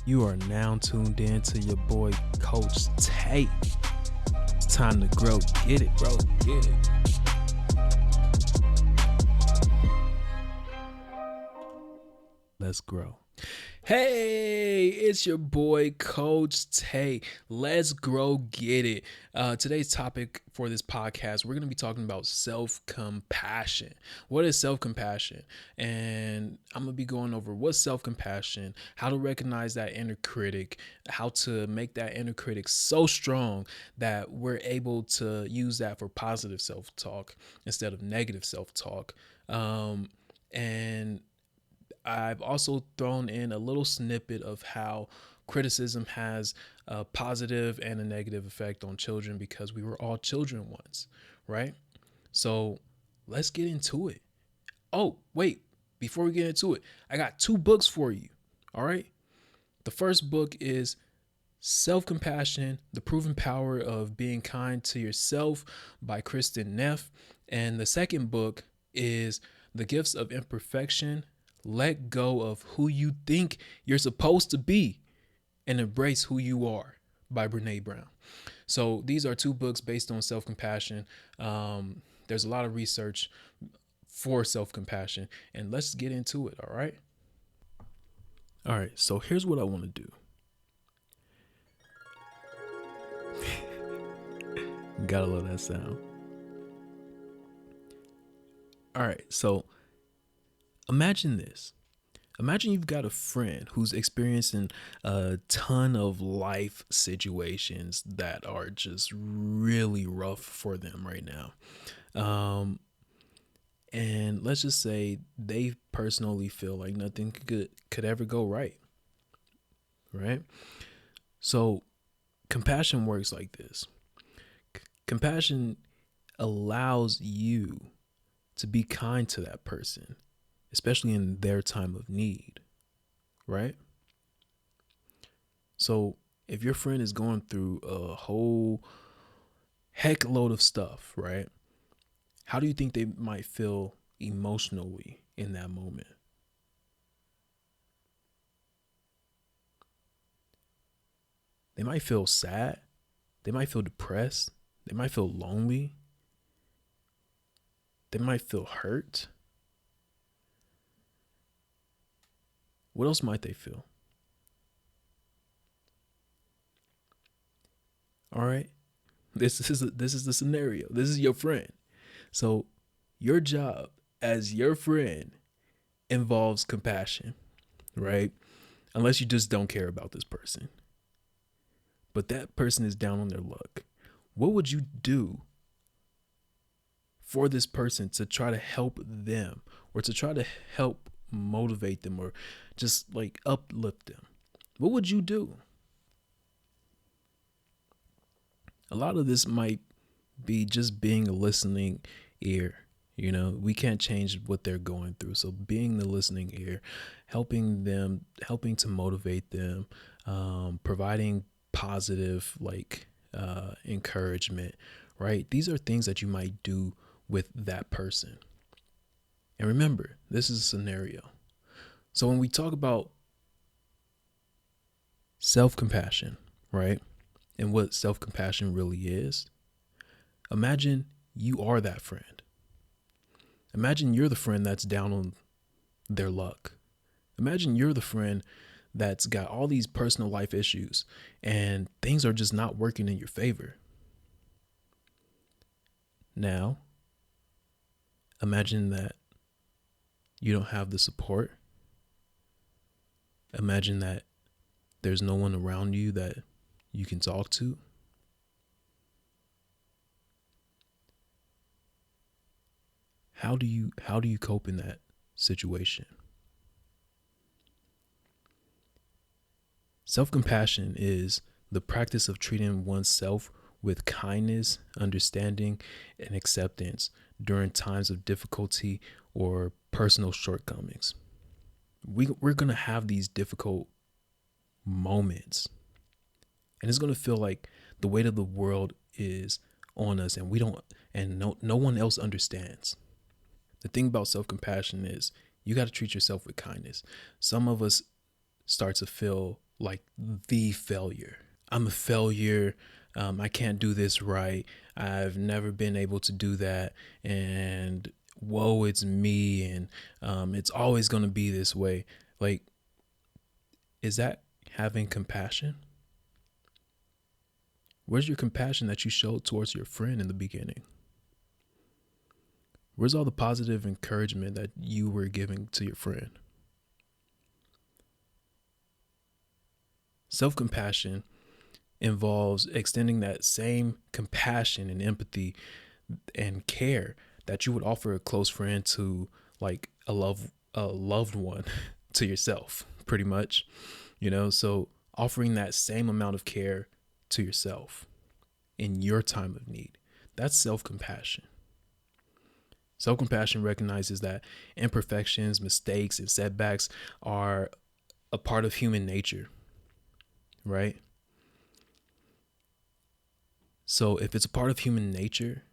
You are now tuned in to your boy, Coach Tate. It's time to grow. Get it, bro. Get it. Let's grow. Hey, it's your boy, Coach Tate. Let's grow. Get it. Today's topic for this podcast, we're going to be talking about self-compassion. What is self-compassion? And I'm going to be going over what's self-compassion, how to recognize that inner critic, how to make that inner critic so strong that we're able to use that for positive self-talk instead of negative self-talk. And I've also thrown in a little snippet of how criticism has a positive and a negative effect on children because we were all children once, right? So let's get into it. Oh, wait, before we get into it, I got 2 books for you, all right? The first book is Self-Compassion, The Proven Power of Being Kind to Yourself by Kristen Neff. And the second book is The Gifts of Imperfection, Let Go of Who You Think You're Supposed to Be and Embrace Who You Are by Brene Brown. So these are 2 books based on self-compassion. There's a lot of research for self-compassion, and let's get into it, all right? All right, so here's what I want to do. Gotta love that sound. All right, so imagine this. Imagine you've got a friend who's experiencing a ton of life situations that are just really rough for them right now. And let's just say they personally feel like nothing could ever go right. Right? So compassion works like this. Compassion allows you to be kind to that person, especially in their time of need, right? So if your friend is going through a whole heck load of stuff, right? How do you think they might feel emotionally in that moment? They might feel sad. They might feel depressed. They might feel lonely. They might feel hurt. What else might they feel? All right. This is the scenario. This is your friend. So your job as your friend involves compassion, right? Unless you just don't care about this person. But that person is down on their luck. What would you do for this person to try to help them or to try to help motivate them or just like uplift them? What would you do? A lot of this might be just being a listening ear. You know, we can't change what they're going through. So being the listening ear, helping to motivate them, providing positive encouragement, right? These are things that you might do with that person. And remember, this is a scenario. So when we talk about self-compassion, right? And what self-compassion really is, imagine you are that friend. Imagine you're the friend that's down on their luck. Imagine you're the friend that's got all these personal life issues and things are just not working in your favor. Now, imagine that you don't have the support. Imagine that there's no one around you that you can talk to. How do you cope in that situation? Self-compassion is the practice of treating oneself with kindness, understanding, and acceptance during times of difficulty or personal shortcomings. We're going to have these difficult moments, and it's going to feel like the weight of the world is on us and no one else understands. The thing about self-compassion is you got to treat yourself with kindness. Some of us start to feel like the failure. I'm a failure. I can't do this right. I've never been able to do that. And woe, it's me. And it's always going to be this way. Like, is that having compassion? Where's your compassion that you showed towards your friend in the beginning? Where's all the positive encouragement that you were giving to your friend? Self-compassion involves extending that same compassion and empathy and care that you would offer a close friend to, like a loved one to yourself, pretty much. So offering that same amount of care to yourself in your time of need. That's self-compassion. Self-compassion recognizes that imperfections, mistakes, and setbacks are a part of human nature, right? So if it's a part of human nature,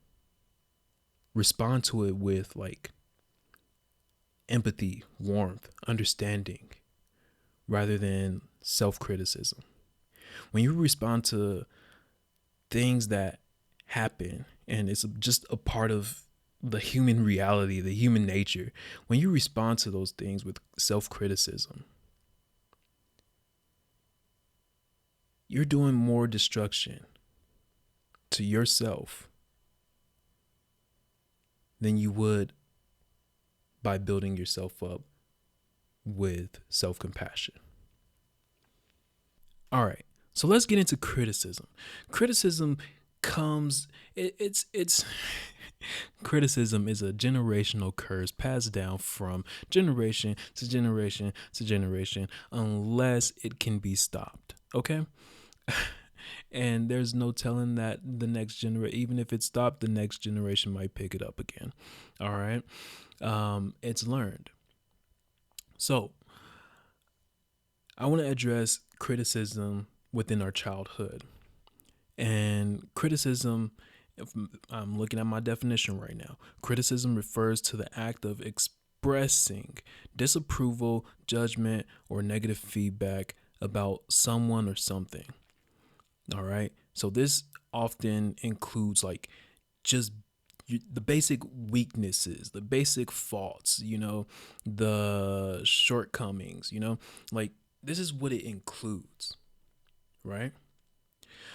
respond to it with like empathy, warmth, understanding, rather than self-criticism. When you respond to things that happen and it's just a part of the human reality, the human nature, when you respond to those things with self-criticism, you're doing more destruction to yourself than you would by building yourself up with self-compassion. All right, so let's get into criticism. Criticism comes, it's criticism is a generational curse passed down from generation to generation to generation unless it can be stopped. Okay. And there's no telling that the next generation, even if it stopped, the next generation might pick it up again. All right. It's learned. So I want to address criticism within our childhood. And criticism, if I'm looking at my definition right now. Criticism refers to the act of expressing disapproval, judgment, or negative feedback about someone or something. All right. So this often includes like just the basic weaknesses, the basic faults, the shortcomings, like this is what it includes, right?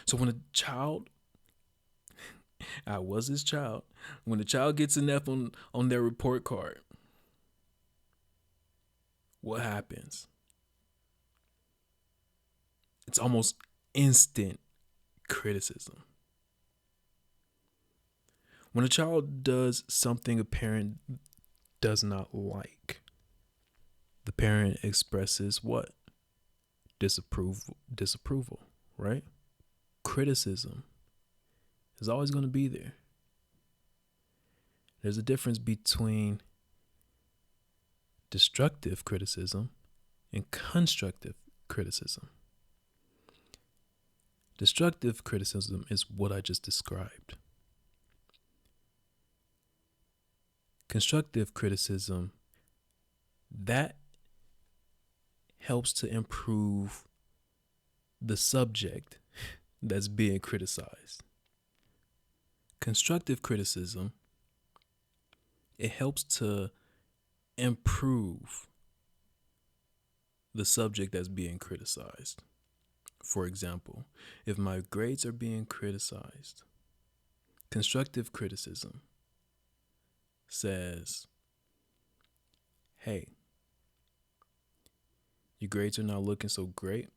So when a child, I was this child, when a child gets an F on their report card, what happens? It's almost instant criticism. When a child does something a parent does not like, the parent expresses what? Disapproval, right? Criticism is always going to be there. There's a difference between destructive criticism and constructive criticism. Destructive criticism is what I just described. Constructive criticism, that helps to improve the subject that's being criticized. Constructive criticism, it helps to improve the subject that's being criticized. For example, if my grades are being criticized, constructive criticism says, hey, your grades are not looking so great.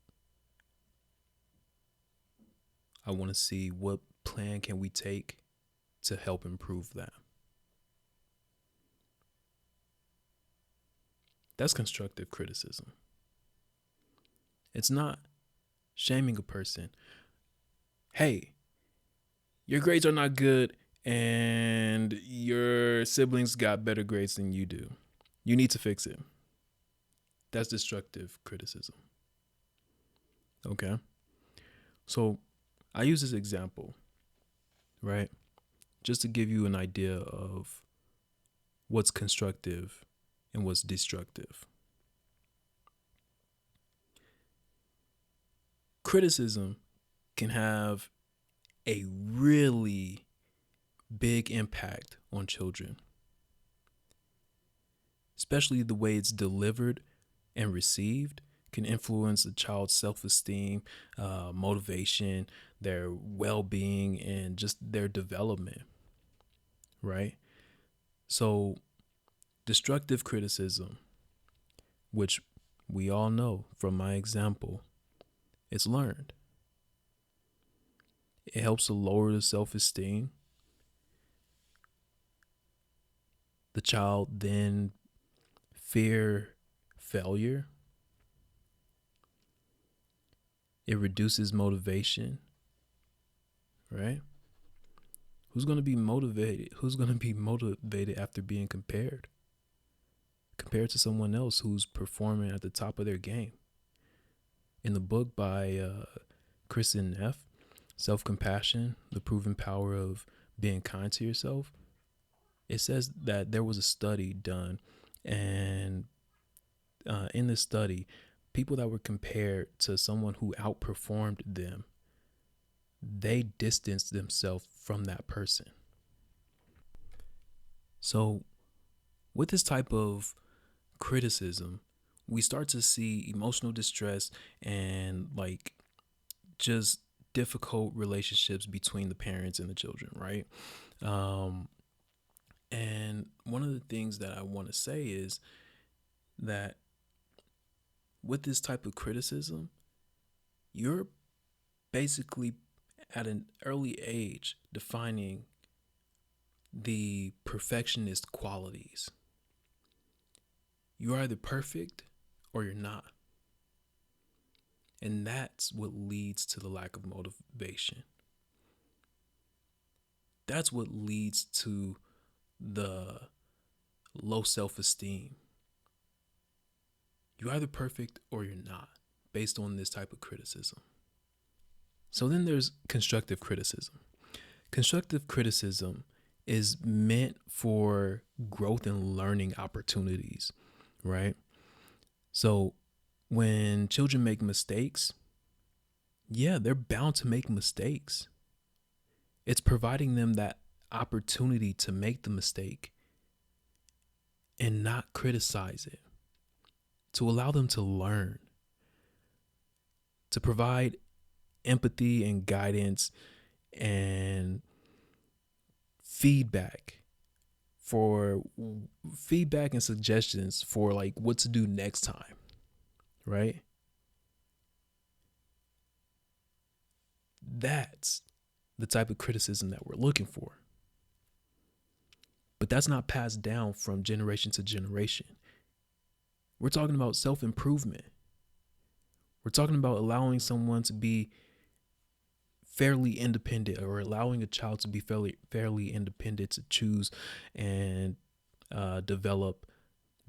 I want to see what plan can we take to help improve that. That's constructive criticism. It's not shaming a person. Hey, your grades are not good and your siblings got better grades than you do. You need to fix it. That's destructive criticism. Okay? So I use this example, right? Just to give you an idea of what's constructive and what's destructive. Criticism can have a really big impact on children, especially the way it's delivered and received can influence a child's self-esteem, motivation, their well-being, and just their development, right? So destructive criticism, which we all know from my example, it's learned. It helps to lower the self-esteem. The child then fear failure. It reduces motivation, right? Who's going to be motivated? Who's going to be motivated after being compared to someone else who's performing at the top of their game? In the book by Chris and F, Self-Compassion, The Proven Power of Being Kind to Yourself, it says that there was a study done, and in this study, people that were compared to someone who outperformed them, they distanced themselves from that person. So with this type of criticism, we start to see emotional distress and like just difficult relationships between the parents and the children, right? And one of the things that I want to say is that with this type of criticism, you're basically at an early age defining the perfectionist qualities. You're either perfect or you're not. And that's what leads to the lack of motivation. That's what leads to the low self-esteem. You're either perfect or you're not, based on this type of criticism. So then there's constructive criticism. Constructive criticism is meant for growth and learning opportunities, right? So when children make mistakes, yeah, they're bound to make mistakes. It's providing them that opportunity to make the mistake and not criticize it, to allow them to learn, to provide empathy and guidance and feedback and suggestions for like what to do next time, right? That's the type of criticism that we're looking for. But that's not passed down from generation to generation. We're talking about self-improvement. We're talking about allowing someone to be fairly independent, or allowing a child to be fairly independent to choose and develop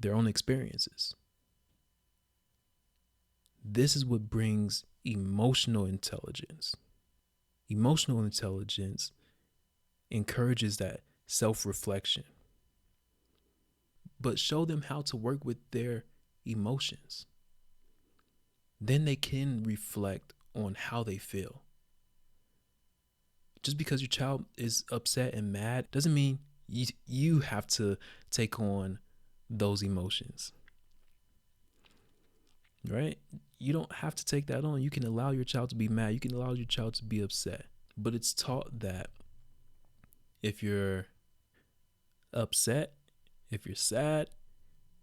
their own experiences. This is what brings emotional intelligence. Emotional intelligence encourages that self-reflection, but show them how to work with their emotions. Then they can reflect on how they feel. Just because your child is upset and mad doesn't mean you have to take on those emotions, right? You don't have to take that on. You can allow your child to be mad. You can allow your child to be upset. But it's taught that if you're upset, if you're sad,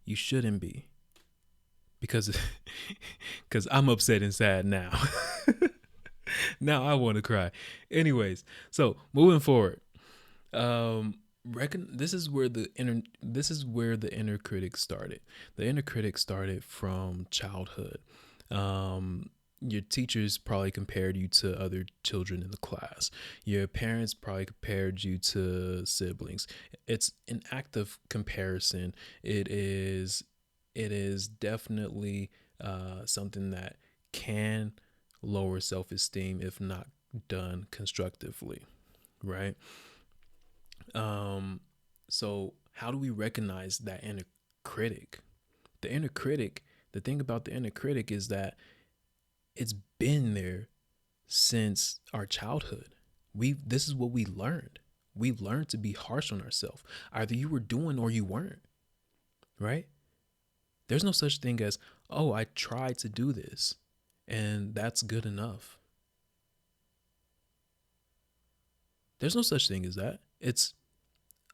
you shouldn't be. Because I'm upset and sad now. Now I want to cry. Anyways, so moving forward, this is where the inner critic started. The inner critic started from childhood. Your teachers probably compared you to other children in the class. Your parents probably compared you to siblings. It's an act of comparison. It is definitely something that can lower self-esteem if not done constructively, right? So how do we recognize that inner critic? The thing about the inner critic is that It's been there since our childhood. This is what we learned. We learned to be harsh on ourselves. Either you were doing or you weren't, right? There's no such thing as, oh, I tried to do this and that's good enough. There's no such thing as that. It's,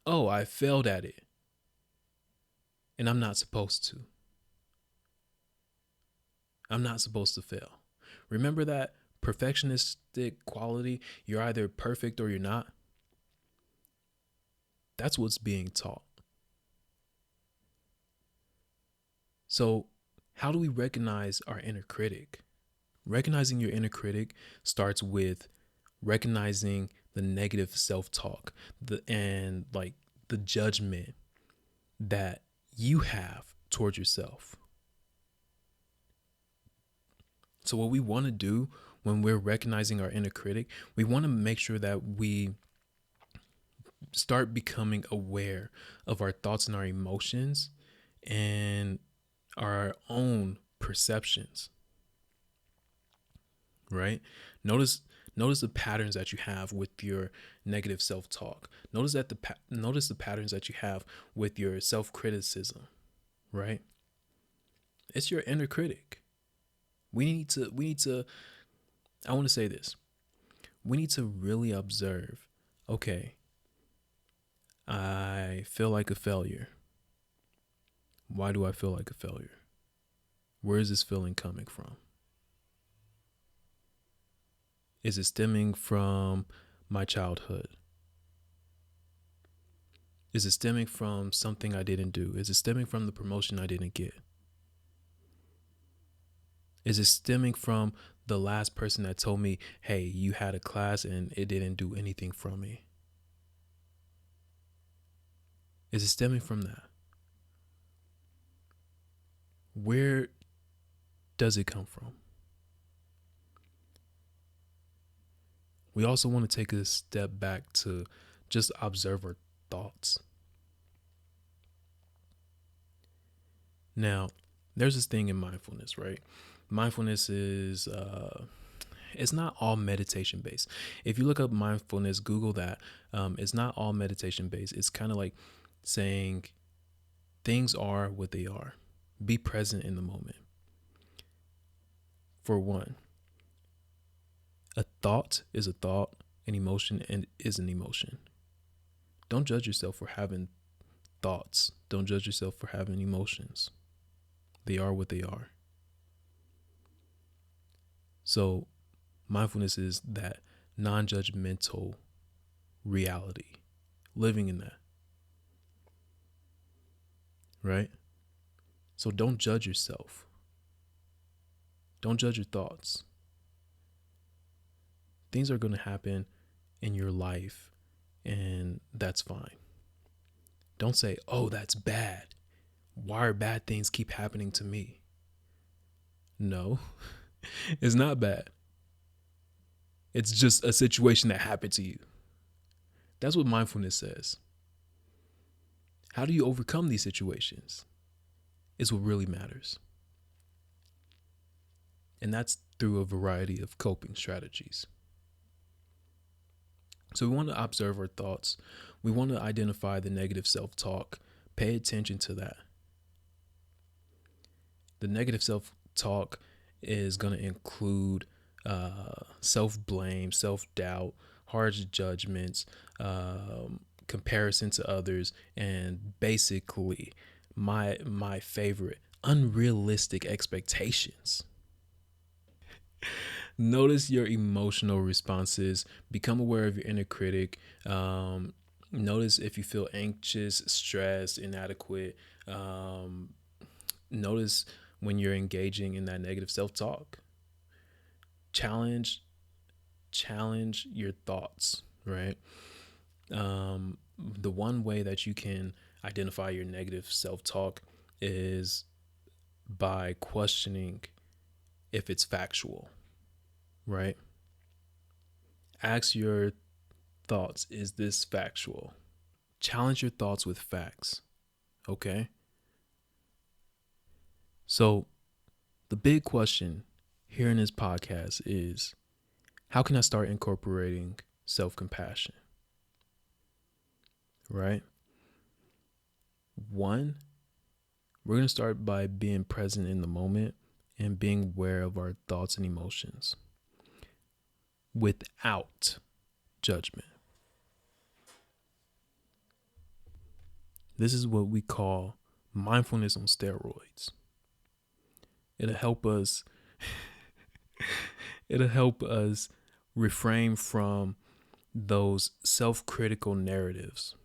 oh, I failed at it and I'm not supposed to. I'm not supposed to fail. Remember that perfectionistic quality? You're either perfect or you're not. That's what's being taught. So, how do we recognize our inner critic? Recognizing your inner critic starts with recognizing the negative self-talk, and like the judgment that you have towards yourself. So what we want to do when we're recognizing our inner critic, we want to make sure that we start becoming aware of our thoughts and our emotions and our own perceptions, right? Notice the patterns that you have with your negative self-talk. Notice the patterns that you have with your self-criticism, right? It's your inner critic. We need to I want to say this. We need to really observe, okay, I feel like a failure. Why do I feel like a failure? Where is this feeling coming from? Is it stemming from my childhood? Is it stemming from something I didn't do? Is it stemming from the promotion I didn't get? Is it stemming from the last person that told me, hey, you had a class and it didn't do anything from me? Is it stemming from that? Where does it come from? We also want to take a step back to just observe our thoughts. Now, there's this thing in mindfulness, right? Mindfulness is it's not all meditation based. If you look up mindfulness, Google that. It's not all meditation based. It's kind of like saying things are what they are. Be present in the moment. For one, a thought is a thought, an emotion and is an emotion. Don't judge yourself for having thoughts. Don't judge yourself for having emotions. They are what they are. So mindfulness is that non-judgmental reality, living in that, right? So don't judge yourself. Don't judge your thoughts. Things are going to happen in your life, and that's fine. Don't say, oh, that's bad. Why are bad things keep happening to me? No, it's not bad. It's just a situation that happened to you. That's what mindfulness says. How do you overcome these situations? Is what really matters. And that's through a variety of coping strategies. So we want to observe our thoughts. We want to identify the negative self-talk. Pay attention to that. The negative self-talk is going to include self-blame, self-doubt, harsh judgments, comparison to others, and basically my favorite, unrealistic expectations. Notice your emotional responses. Become aware of your inner critic. Notice if you feel anxious, stressed, inadequate. Notice when you're engaging in that negative self-talk. Challenge your thoughts, right? The one way that you can identify your negative self-talk is by questioning if it's factual, right? Ask your thoughts, is this factual? Challenge your thoughts with facts, okay? So the big question here in this podcast is, how can I start incorporating self-compassion? Right? One, we're going to start by being present in the moment and being aware of our thoughts and emotions without judgment. This is what we call mindfulness on steroids. It'll help us refrain from those self-critical narratives.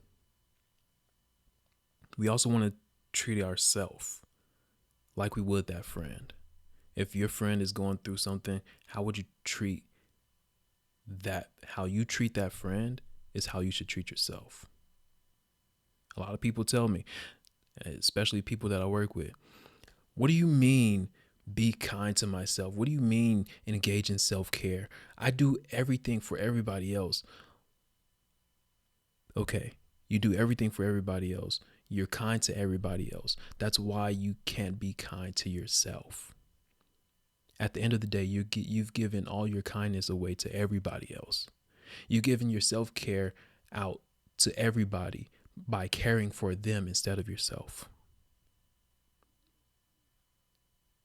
We also want to treat ourselves like we would that friend. If your friend is going through something, how would you treat that? How you treat that friend is how you should treat yourself. A lot of people tell me, especially people that I work with, what do you mean be kind to myself? What do you mean engage in self-care? I do everything for everybody else. Okay, you do everything for everybody else. You're kind to everybody else. That's why you can't be kind to yourself. At the end of the day, you've given all your kindness away to everybody else. You've given your self-care out to everybody by caring for them instead of yourself.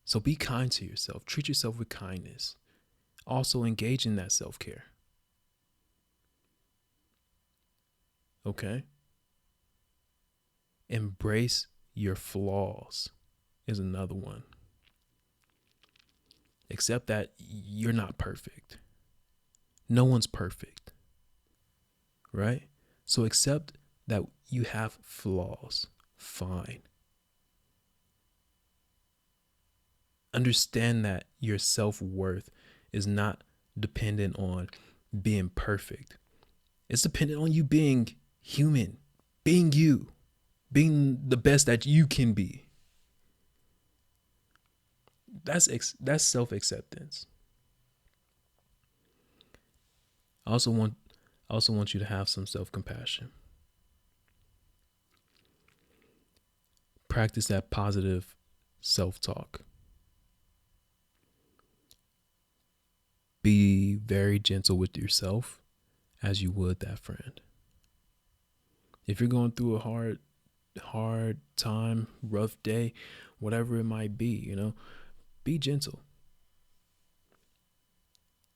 So be kind to yourself. Treat yourself with kindness. Also engage in that self-care. Okay? Embrace your flaws is another one. Accept that you're not perfect. No one's perfect. Right? So accept that you have flaws. Fine. Understand that your self-worth is not dependent on being perfect. It's dependent on you being human, being you, being the best that you can be. That's self-acceptance. I also want you to have some self-compassion. Practice that positive self-talk. Be very gentle with yourself as you would that friend. If you're going through a hard time, rough day, whatever it might be, be gentle.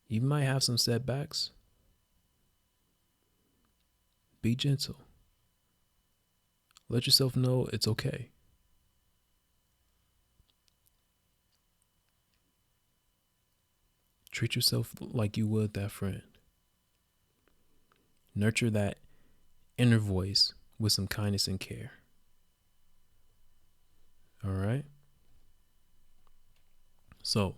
You might have some setbacks. Be gentle. Let yourself know it's okay. Treat yourself like you would that friend. Nurture that inner voice with some kindness and care. All right? So,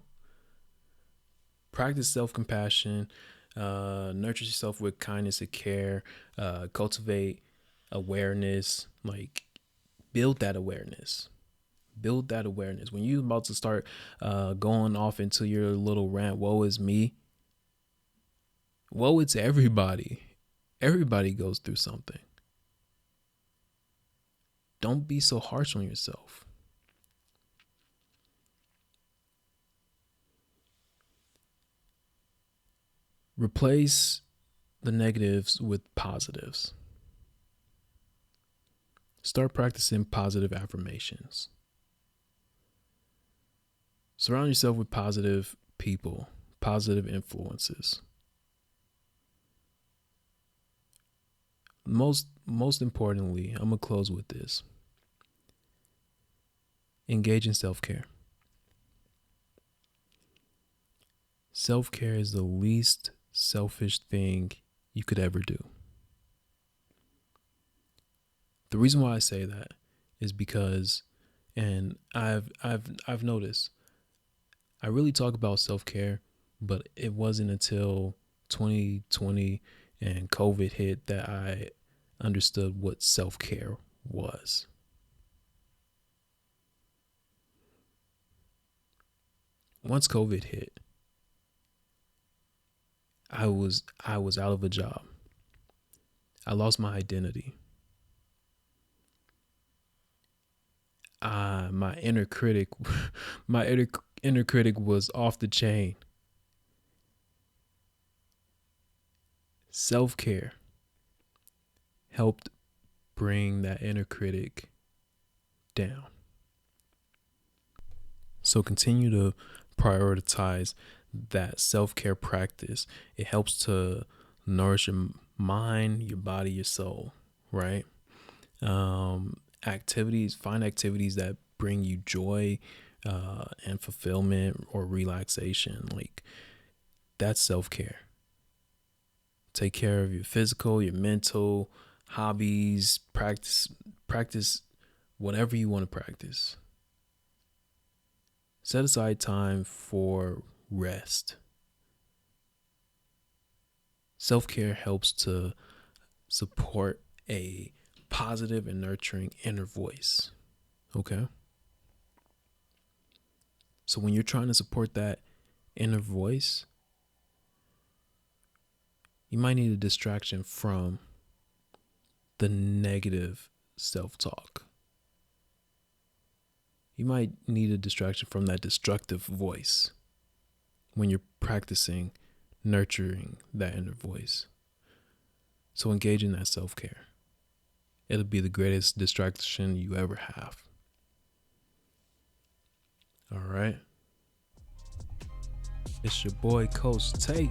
practice self-compassion, nurture yourself with kindness and care, cultivate awareness, build that awareness. Build that awareness. When you're about to start going off into your little rant, woe is me, woe it's everybody. Everybody goes through something. Don't be so harsh on yourself. Replace the negatives with positives. Start practicing positive affirmations. Surround yourself with positive people, positive influences. Most importantly, I'm going to close with this. Engage in self-care. Self-care is the least selfish thing you could ever do. The reason why I say that is because, and I've noticed, I really talk about self-care, but it wasn't until 2020 and COVID hit that I understood what self-care was. Once COVID hit, I was out of a job. I lost my identity. My inner critic inner critic was off the chain. Self-care helped bring that inner critic down. So continue to prioritize that self-care practice. It helps to nourish your mind, your body, your soul, right? Find activities that bring you joy and fulfillment or relaxation. Like, that's self-care. Take care of your physical, your mental, hobbies, practice whatever you want to practice. Set aside time for rest. Self-care helps to support a positive and nurturing inner voice. Okay? So when you're trying to support that inner voice, you might need a distraction from the negative self-talk. You might need a distraction from that destructive voice when you're practicing nurturing that inner voice. So engage in that self-care. It'll be the greatest distraction you ever have. All right. It's your boy, Coach Tate.